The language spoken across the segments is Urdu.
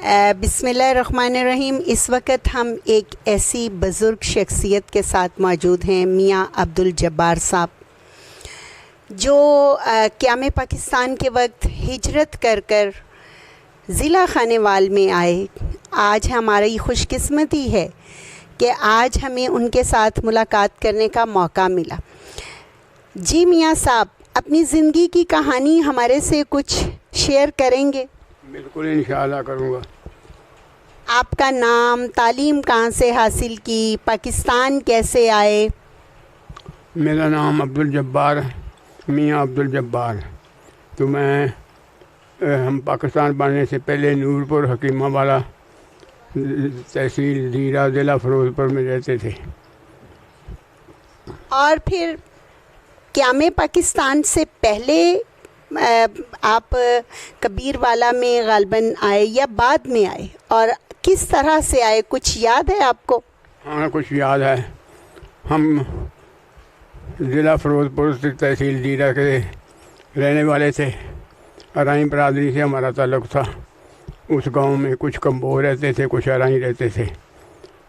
بسم اللہ الرحمن الرحیم۔ اس وقت ہم ایک ایسی بزرگ شخصیت کے ساتھ موجود ہیں، میاں عبدالجبار صاحب، جو قیام پاکستان کے وقت ہجرت کر کر ضلع خانیوال میں آئے۔ آج ہماری خوش قسمتی ہے کہ آج ہمیں ان کے ساتھ ملاقات کرنے کا موقع ملا۔ جی میاں صاحب، اپنی زندگی کی کہانی ہمارے سے کچھ شیئر کریں گے؟ بالکل انشاءاللہ کروں گا۔ آپ کا نام، تعلیم کہاں سے حاصل کی، پاکستان کیسے آئے؟ میرا نام عبدالجبار، میاں عبدالجبار۔ تو ہم پاکستان بننے سے پہلے نورپور حکیمہ والا تحصیل زیرہ ضلع فیروزپور میں رہتے تھے۔ اور پھر قیام پاکستان سے پہلے آپ کبیر والا میں غالباً آئے یا بعد میں آئے، اور کس طرح سے آئے، کچھ یاد ہے آپ کو؟ ہاں کچھ یاد ہے۔ ہم ضلع فیروزپور سے تحصیل زیرہ کے رہنے والے تھے۔ ارائیں برادری سے ہمارا تعلق تھا۔ اس گاؤں میں کچھ کمبو رہتے تھے، کچھ ارائیں رہتے تھے،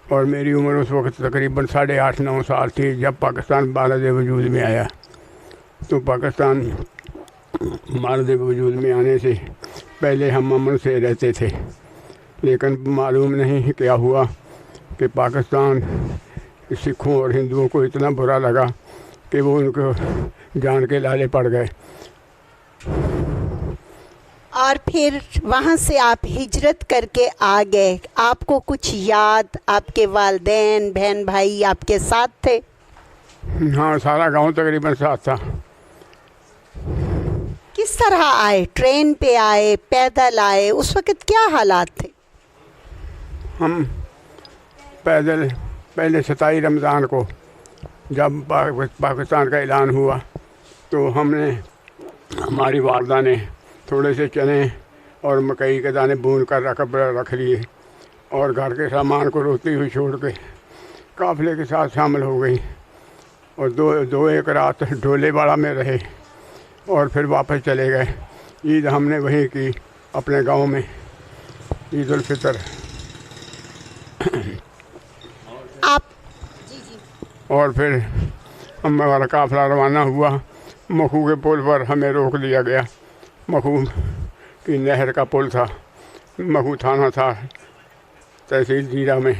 اور میری عمر اس وقت تقریباً 8.5-9 سال تھی جب پاکستان بارد وجود میں آیا۔ تو پاکستان بارد وجود میں آنے سے پہلے ہم امن سے رہتے تھے، لیکن معلوم نہیں کیا ہوا کہ پاکستان سکھوں اور ہندوؤں کو اتنا برا لگا کہ وہ ان کو جان کے لالے پڑ گئے۔ اور پھر وہاں سے آپ ہجرت کر کے آ گئے۔ آپ کو کچھ یاد، آپ کے والدین، بہن بھائی آپ کے ساتھ تھے؟ ہاں سارا گاؤں تقریباً ساتھ تھا۔ کس طرح آئے؟ ٹرین پہ آئے، پیدل آئے؟ اس وقت کیا حالات تھے؟ ہم پیدل، پہلے 27 رمضان کو جب پاکستان کا اعلان ہوا تو ہماری والدہ نے تھوڑے سے چنے اور مکئی کے دانے بون کر رکھ لیے، اور گھر کے سامان کو روتی ہوئی چھوڑ کے قافلے کے ساتھ شامل ہو گئی، اور دو ایک رات ڈھولے واڑہ میں رہے، اور پھر واپس چلے گئے۔ عید ہم نے وہیں کی اپنے گاؤں میں، عید الفطر۔ اور پھر ہمارا قافلہ روانہ ہوا۔ مکھو کے پل پر ہمیں روک لیا گیا۔ مکھو کی نہر کا پل تھا، مکھو تھانہ تھا تحصیل زیرہ میں۔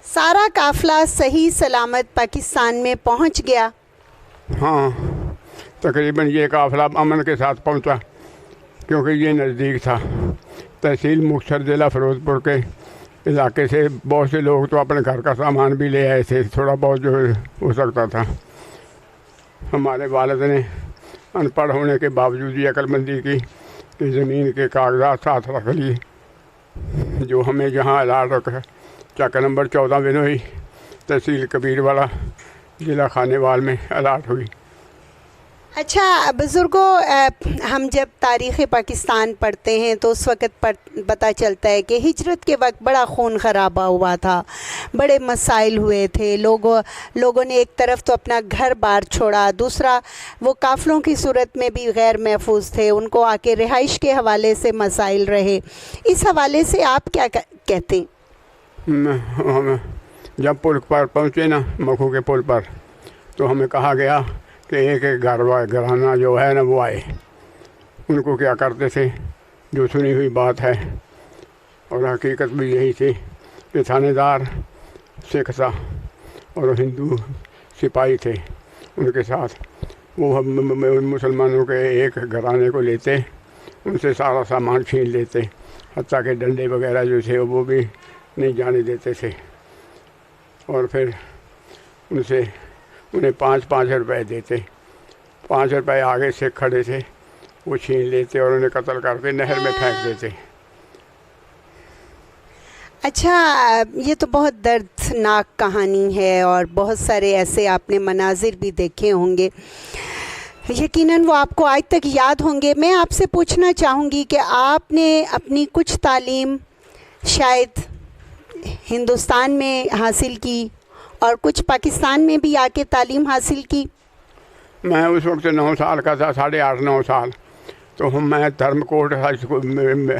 سارا قافلہ صحیح سلامت پاکستان میں پہنچ گیا؟ ہاں تقریباً یہ قافلہ امن کے ساتھ پہنچا، کیونکہ یہ نزدیک تھا۔ تحصیل مکتسر ضلع فیروزپور کے علاقے سے بہت سے لوگ تو اپنے گھر کا سامان بھی لے آئے تھے، تھوڑا بہت جو ہو سکتا تھا۔ ہمارے والد نے ان پڑھ ہونے کے باوجود یہ عقل مندی کی کہ زمین کے کاغذات ساتھ رکھ لیے، جو ہمیں جہاں الاٹ رکھا، چک نمبر 14 بنوئی، تحصیل کبیر والا، ضلع خانیوال میں الاٹ ہوئی۔ اچھا بزرگوں، ہم جب تاریخ پاکستان پڑھتے ہیں تو اس وقت پتہ چلتا ہے کہ ہجرت کے وقت بڑا خون خرابہ ہوا تھا، بڑے مسائل ہوئے تھے، لوگوں نے ایک طرف تو اپنا گھر بار چھوڑا، دوسرا وہ قافلوں کی صورت میں بھی غیر محفوظ تھے، ان کو آ کے رہائش کے حوالے سے مسائل رہے۔ اس حوالے سے آپ کیا کہتے ہیں؟ جب پل پر پہنچے نا، مکھو کے پل پر، تو ہمیں کہا گیا کہ ایک گھرانہ جو ہے نا وہ آئے۔ ان کو کیا کرتے تھے، جو سنی ہوئی بات ہے اور حقیقت بھی یہی تھی کہ تھانے دار سکھ تھا اور ہندو سپاہی تھے ان کے ساتھ۔ وہ مسلمانوں کے ایک گھرانے کو لیتے، ان سے سارا سامان چھین لیتے، حتیٰ کہ ڈنڈے وغیرہ جو تھے وہ بھی نہیں جانے دیتے تھے، اور پھر انہیں 5 روپے دیتے۔ 5 روپے آگے سے کھڑے تھے، وہ چھین لیتے اور انہیں قتل کر کے نہر میں پھینک دیتے۔ اچھا، یہ تو بہت دردناک کہانی ہے، اور بہت سارے ایسے آپ نے مناظر بھی دیکھے ہوں گے، یقیناً وہ آپ کو آج تک یاد ہوں گے۔ میں آپ سے پوچھنا چاہوں گی کہ آپ نے اپنی کچھ تعلیم شاید ہندوستان میں حاصل کی اور کچھ پاکستان میں بھی آ کے تعلیم حاصل کی؟ میں اس وقت 9 سال کا تھا، 8.5-9 سال۔ تو میں دھرم کوٹ ہائی اسکول میں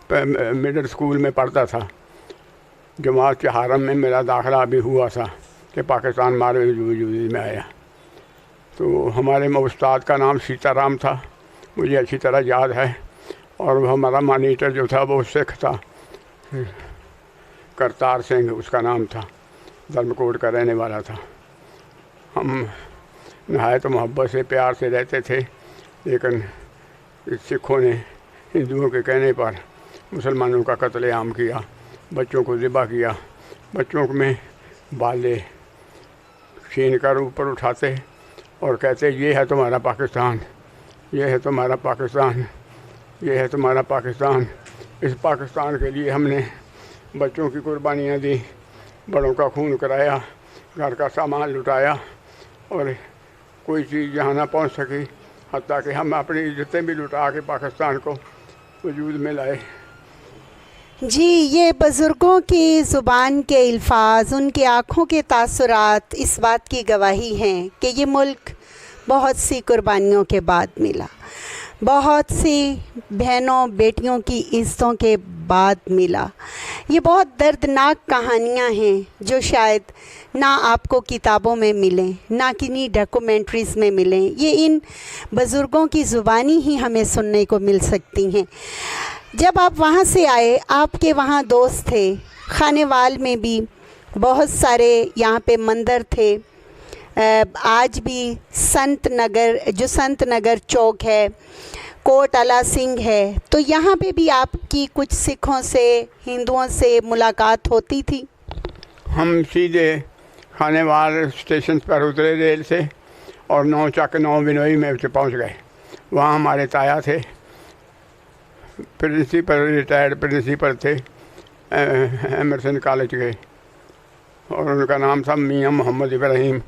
مڈل اسکول میں پڑھتا تھا. جماعت چہارم میں میرا داخلہ ابھی ہوا تھا کہ پاکستان مارے وجود میں آیا. تو ہمارے استاد کا نام سیتا رام تھا, مجھے اچھی طرح یاد ہے. اور ہمارا مانیٹر جو تھا وہ سکھ تھا, کرتار سنگھ اس کا نام تھا, دھرمکوٹ کا رہنے والا تھا. ہم نہایت محبت سے پیار سے رہتے تھے, لیکن سکھوں نے ہندوؤں کے کہنے پر مسلمانوں کا قتل عام کیا, بچوں کو ذبح کیا. بچوں میں بالے چھین کر اوپر اٹھاتے اور کہتے یہ ہے تمہارا پاکستان, یہ ہے تمہارا پاکستان, یہ ہے تمہارا پاکستان. اس پاکستان کے لیے ہم نے بچوں کی قربانیاں دی, بڑوں کا خون کرایا, گھر کا سامان لٹایا, اور کوئی چیز یہاں نہ پہنچ سکی, حتیٰ کہ ہم اپنی عزتیں بھی لٹا کے پاکستان کو وجود میں لائے. جی, یہ بزرگوں کی زبان کے الفاظ, ان کی آنکھوں کے تاثرات اس بات کی گواہی ہیں کہ یہ ملک بہت سی قربانیوں کے بعد ملا, بہت سی بہنوں بیٹیوں کی عزتوں کے بعد ملا. یہ بہت دردناک کہانیاں ہیں جو شاید نہ آپ کو کتابوں میں ملیں, نہ کنی ڈاکومنٹریز میں ملیں. یہ ان بزرگوں کی زبانی ہی ہمیں سننے کو مل سکتی ہیں. جب آپ وہاں سے آئے, آپ کے وہاں دوست تھے, خانے وال میں بھی بہت سارے یہاں پہ مندر تھے. آج بھی سنت نگر چوک ہے, کوٹ الا سنگھ ہے, تو یہاں پہ بھی آپ کی کچھ سکھوں سے, ہندوؤں سے ملاقات ہوتی تھی؟ ہم سیدھے خانے وال اسٹیشن پر اترے ریل سے اور 9 چک 9 بنوئی میں پہنچ گئے. وہاں ہمارے تایا تھے, پرنسپل, ریٹائرڈ پرنسپل تھے ایمرسن کالج کے, اور ان کا نام تھا میاں محمد ابراہیم.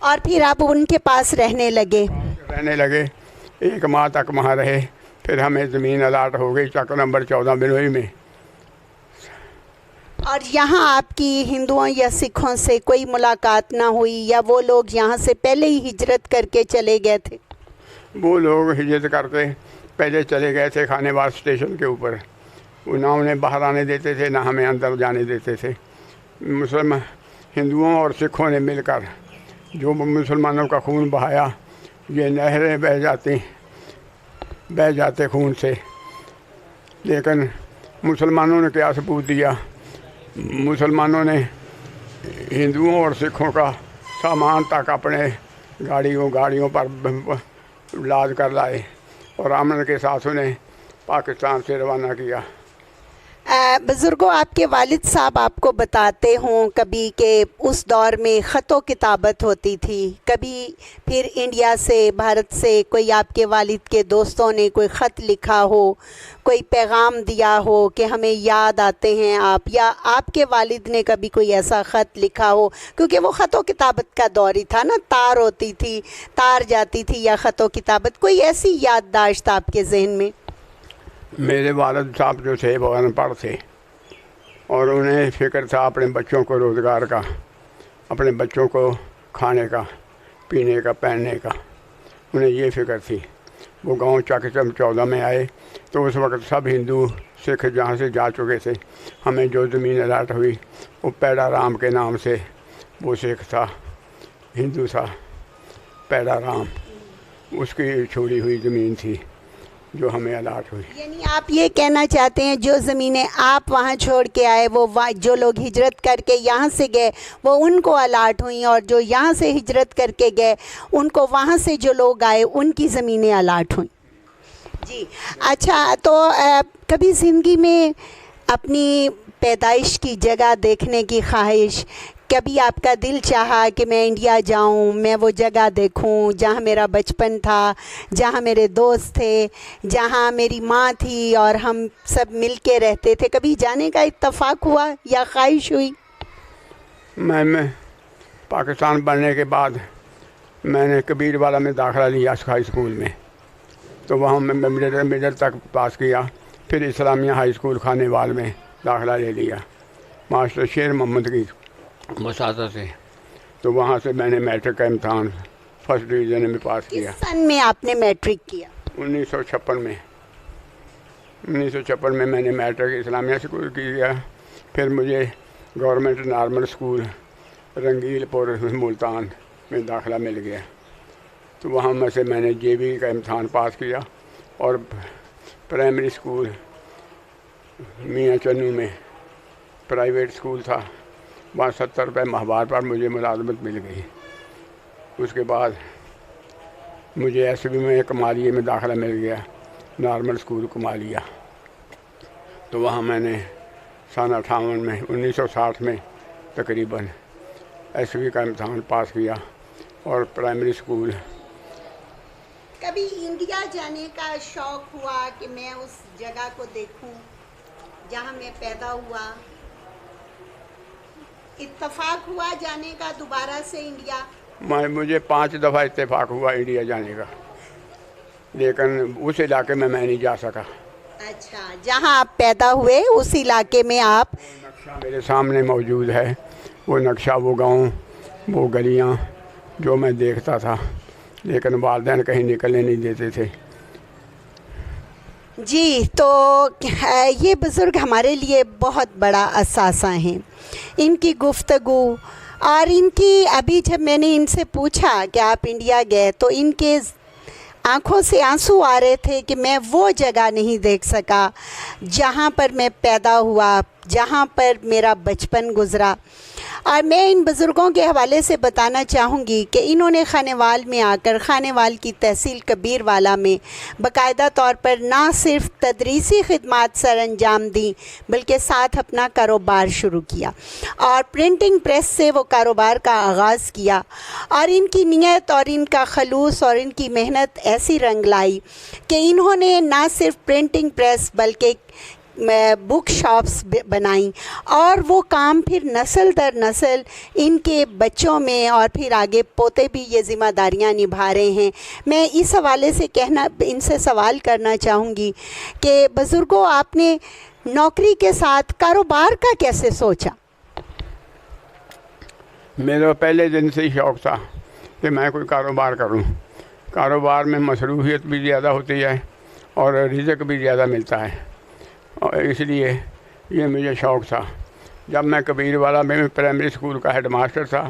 اور پھر آپ ان کے پاس رہنے لگے؟ 1 ماہ تک وہاں رہے. پھر ہمیں زمین الاٹ ہو گئی چک نمبر 14 بنوئی میں. اور یہاں آپ کی ہندوؤں یا سکھوں سے کوئی ملاقات نہ ہوئی, یا وہ لوگ یہاں سے پہلے ہی ہجرت کر کے چلے گئے تھے؟ وہ لوگ ہجرت کرتے پہلے چلے گئے تھے خانے وال اسٹیشن کے اوپر. وہ نہ انہیں باہر آنے دیتے تھے, نہ ہمیں اندر جانے دیتے تھے. ہندوؤں اور سکھوں نے مل کر جو مسلمانوں کا خون بہایا, یہ نہریں بہہ جاتے خون سے. لیکن مسلمانوں نے کیا ثبوت دیا؟ مسلمانوں نے ہندوؤں اور سکھوں کا سامان تک اپنے گاڑیوں پر لاد کر لائے اور امن کے ساتھ انہیں پاکستان سے روانہ کیا. بزرگوں, آپ کے والد صاحب آپ کو بتاتے ہوں کبھی کہ اس دور میں خط و کتابت ہوتی تھی, کبھی پھر انڈیا سے, بھارت سے کوئی آپ کے والد کے دوستوں نے کوئی خط لکھا ہو, کوئی پیغام دیا ہو کہ ہمیں یاد آتے ہیں آپ, یا آپ کے والد نے کبھی کوئی ایسا خط لکھا ہو؟ کیونکہ وہ خط و کتابت کا دور ہی تھا نا, تار ہوتی تھی, تار جاتی تھی, یا خط و کتابت. کوئی ایسی یادداشت آپ کے ذہن میں؟ میرے والد صاحب جو تھے وہ ان پڑھ تھے, اور انہیں فکر تھا اپنے بچوں کو روزگار کا, اپنے بچوں کو کھانے کا, پینے کا, پہننے کا. انہیں یہ فکر تھی. وہ گاؤں چک 14 میں آئے تو اس وقت سب ہندو سکھ جہاں سے جا چکے تھے. ہمیں جو زمین الاٹ ہوئی وہ پیڑا رام کے نام سے, وہ سکھ تھا, ہندو تھا. پیڑا رام اس کی چھوڑی ہوئی زمین تھی جو ہمیں الاٹ ہوئی. یعنی آپ یہ کہنا چاہتے ہیں جو زمینیں آپ وہاں چھوڑ کے آئے, وہ جو لوگ ہجرت کر کے یہاں سے گئے وہ ان کو الاٹ ہوئیں, اور جو یہاں سے ہجرت کر کے گئے ان کو وہاں سے جو لوگ آئے ان کی زمینیں الاٹ ہوئیں. جی اچھا, تو کبھی زندگی میں اپنی پیدائش کی جگہ دیکھنے کی خواہش, کبھی آپ کا دل چاہا کہ میں انڈیا جاؤں, میں وہ جگہ دیکھوں جہاں میرا بچپن تھا, جہاں میرے دوست تھے, جہاں میری ماں تھی اور ہم سب مل کے رہتے تھے؟ کبھی جانے کا اتفاق ہوا یا خواہش ہوئی؟ میں پاکستان بننے کے بعد میں نے کبیر والا میں داخلہ لیا ہائی اسکول میں, تو وہاں میں میڈل تک پاس کیا. پھر اسلامیہ ہائی اسکول خانے وال میں داخلہ لے لیا ماسٹر شیر محمد کی مساعدہ سے. تو وہاں سے میں نے میٹرک کا امتحان 1st ڈویژن میں پاس کیا. کس سن میں آپ نے میٹرک کیا؟ 1956 میں 1956 میں میں نے میٹرک اسلامیہ اسکول کیا. پھر مجھے گورنمنٹ نارمل اسکول رنگیل پور ملتان میں داخلہ مل گیا. تو وہاں میں نے JB کا امتحان پاس کیا اور پرائمری اسکول میاں چنو میں پرائیویٹ اسکول تھا, وہاں 70 روپے ماہوار پر مجھے ملازمت مل گئی. اس کے بعد مجھے SB میں کمالیہ میں داخلہ مل گیا, نارمل اسکول کمالیہ. تو وہاں میں نے سن 58 میں 1960 میں تقریباً SB کا امتحان پاس کیا اور پرائمری اسکول. کبھی انڈیا جانے کا شوق ہوا کہ میں اس جگہ کو دیکھوں جہاں میں پیدا ہوا؟ اتفاق ہوا جانے کا دوبارہ سے انڈیا؟ مجھے 5 دفعہ اتفاق ہوا انڈیا جانے کا, لیکن اس علاقے میں نہیں جا سکا. اچھا, جہاں آپ پیدا ہوئے اس علاقے میں آپ؟ نقشہ میرے سامنے موجود ہے, وہ نقشہ, وہ گاؤں, وہ گلیاں جو میں دیکھتا تھا, لیکن والدین کہیں نکلنے نہیں دیتے تھے. جی, تو یہ بزرگ ہمارے لیے بہت بڑا اثاثہ ہیں. ان کی گفتگو اور ان کی, ابھی جب میں نے ان سے پوچھا کہ آپ انڈیا گئے تو ان کے آنکھوں سے آنسو آ رہے تھے کہ میں وہ جگہ نہیں دیکھ سکا جہاں پر میں پیدا ہوا, جہاں پر میرا بچپن گزرا. اور میں ان بزرگوں کے حوالے سے بتانا چاہوں گی کہ انہوں نے خانیوال میں آ کر, خانیوال کی تحصیل کبیر والا میں باقاعدہ طور پر نہ صرف تدریسی خدمات سر انجام دیں بلکہ ساتھ اپنا کاروبار شروع کیا اور پرنٹنگ پریس سے وہ کاروبار کا آغاز کیا. اور ان کی نیت اور ان کا خلوص اور ان کی محنت ایسی رنگ لائی کہ انہوں نے نہ صرف پرنٹنگ پریس بلکہ بک شاپس بنائیں, اور وہ کام پھر نسل در نسل ان کے بچوں میں اور پھر آگے پوتے بھی یہ ذمہ داریاں نبھا رہے ہیں. میں اس حوالے سے ان سے سوال کرنا چاہوں گی کہ بزرگوں, آپ نے نوکری کے ساتھ کاروبار کا کیسے سوچا؟ میرا پہلے دن سے ہی شوق تھا کہ میں کوئی کاروبار کروں. کاروبار میں مصروفیت بھی زیادہ ہوتی ہے اور رزق بھی زیادہ ملتا ہے, اور اس لیے یہ مجھے شوق تھا. جب میں کبیر والا میں پرائمری اسکول کا ہیڈ ماسٹر تھا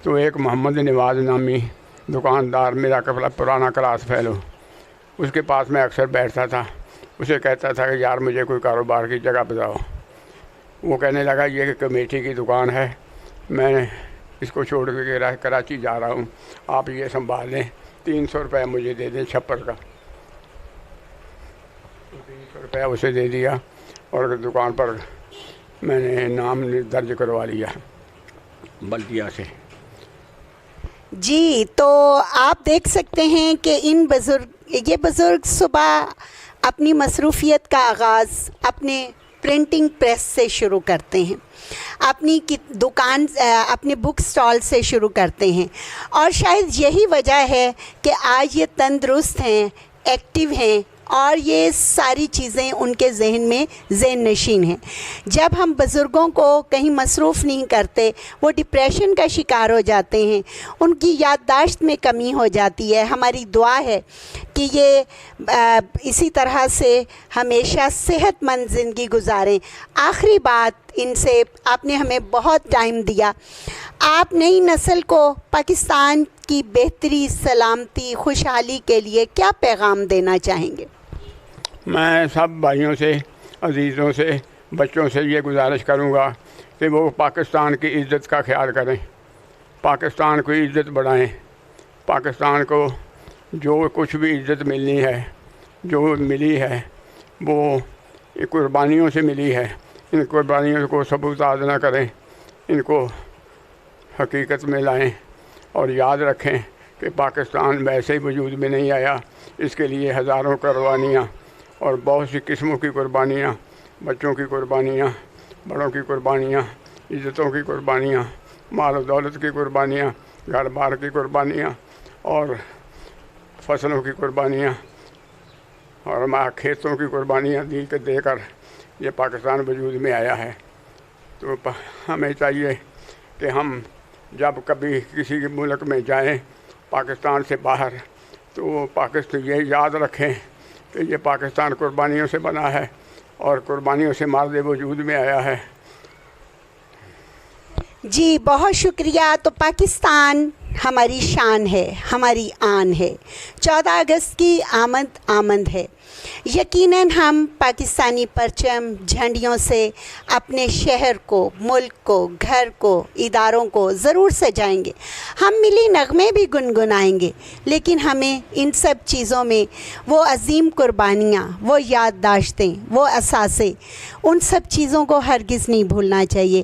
تو ایک محمد نواز نامی دکاندار, میرا پرانا کلاس فیلو, اس کے پاس میں اکثر بیٹھتا تھا. اسے کہتا تھا کہ یار مجھے کوئی کاروبار کی جگہ بتاؤ. وہ کہنے لگا یہ کمیٹی کی دکان ہے, میں اس کو چھوڑ کے کراچی جا رہا ہوں, آپ یہ سنبھال لیں, 300 روپے مجھے دے دیں چھپر کا. 300 روپے اسے دے دیا اور دکان پر میں نے نام درج کروا لیا بلدیہ سے. جی, تو آپ دیکھ سکتے ہیں کہ یہ بزرگ صبح اپنی مصروفیت کا آغاز اپنے پرنٹنگ پریس سے شروع کرتے ہیں, اپنی دکان, اپنے بک سٹال سے شروع کرتے ہیں, اور شاید یہی وجہ ہے کہ آج یہ تندرست ہیں, ایکٹیو ہیں, اور یہ ساری چیزیں ان کے ذہن میں ذہن نشین ہیں. جب ہم بزرگوں کو کہیں مصروف نہیں کرتے وہ ڈپریشن کا شکار ہو جاتے ہیں, ان کی یادداشت میں کمی ہو جاتی ہے. ہماری دعا ہے کہ یہ اسی طرح سے ہمیشہ صحت مند زندگی گزاریں. آخری بات ان سے, آپ نے ہمیں بہت ٹائم دیا, آپ نئی نسل کو پاکستان کی بہتری, سلامتی, خوشحالی کے لیے کیا پیغام دینا چاہیں گے؟ میں سب بھائیوں سے, عزیزوں سے, بچوں سے یہ گزارش کروں گا کہ وہ پاکستان کی عزت کا خیال کریں, پاکستان کو عزت بڑھائیں. پاکستان کو جو کچھ بھی عزت ملنی ہے, جو ملی ہے, وہ قربانیوں سے ملی ہے. ان قربانیوں کو سبوتاز نہ کریں, ان کو حقیقت میں لائیں اور یاد رکھیں کہ پاکستان ویسے ہی وجود میں نہیں آیا, اس کے لیے ہزاروں قربانیاں اور بہت سی قسموں کی قربانیاں, بچوں کی قربانیاں, بڑوں کی قربانیاں, عزتوں کی قربانیاں, مال و دولت کی قربانیاں, گھر بار کی قربانیاں اور فصلوں کی قربانیاں اور کھیتوں کی قربانیاں دے کر یہ پاکستان وجود میں آیا ہے. تو ہمیں چاہیے کہ ہم جب کبھی کسی ملک میں جائیں پاکستان سے باہر, تو وہ پاکستان یہ یاد رکھیں کہ یہ پاکستان قربانیوں سے بنا ہے اور قربانیوں سے مارد وجود میں آیا ہے۔ جی بہت شکریہ۔ تو پاکستان ہماری شان ہے، ہماری آن ہے۔ 14 اگست کی آمد ہے۔ یقیناً ہم پاکستانی پرچم جھنڈیوں سے اپنے شہر کو، ملک کو، گھر کو، اداروں کو ضرور سجائیں گے۔ ہم ملی نغمے بھی گنگنائیں گے، لیکن ہمیں ان سب چیزوں میں وہ عظیم قربانیاں، وہ یادداشتیں، وہ اثاثے، ان سب چیزوں کو ہرگز نہیں بھولنا چاہیے۔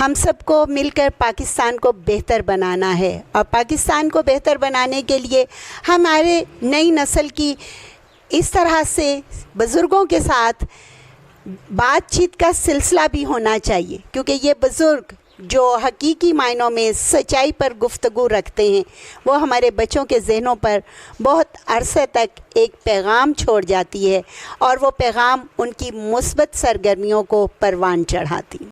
ہم سب کو مل کر پاکستان کو بہتر بنانا ہے، اور پاکستان کو بہتر بنانے کے لیے ہمارے نئی نسل کی اس طرح سے بزرگوں کے ساتھ بات چیت کا سلسلہ بھی ہونا چاہیے، کیونکہ یہ بزرگ جو حقیقی معنوں میں سچائی پر گفتگو رکھتے ہیں، وہ ہمارے بچوں کے ذہنوں پر بہت عرصے تک ایک پیغام چھوڑ جاتی ہے، اور وہ پیغام ان کی مثبت سرگرمیوں کو پروان چڑھاتی ہے۔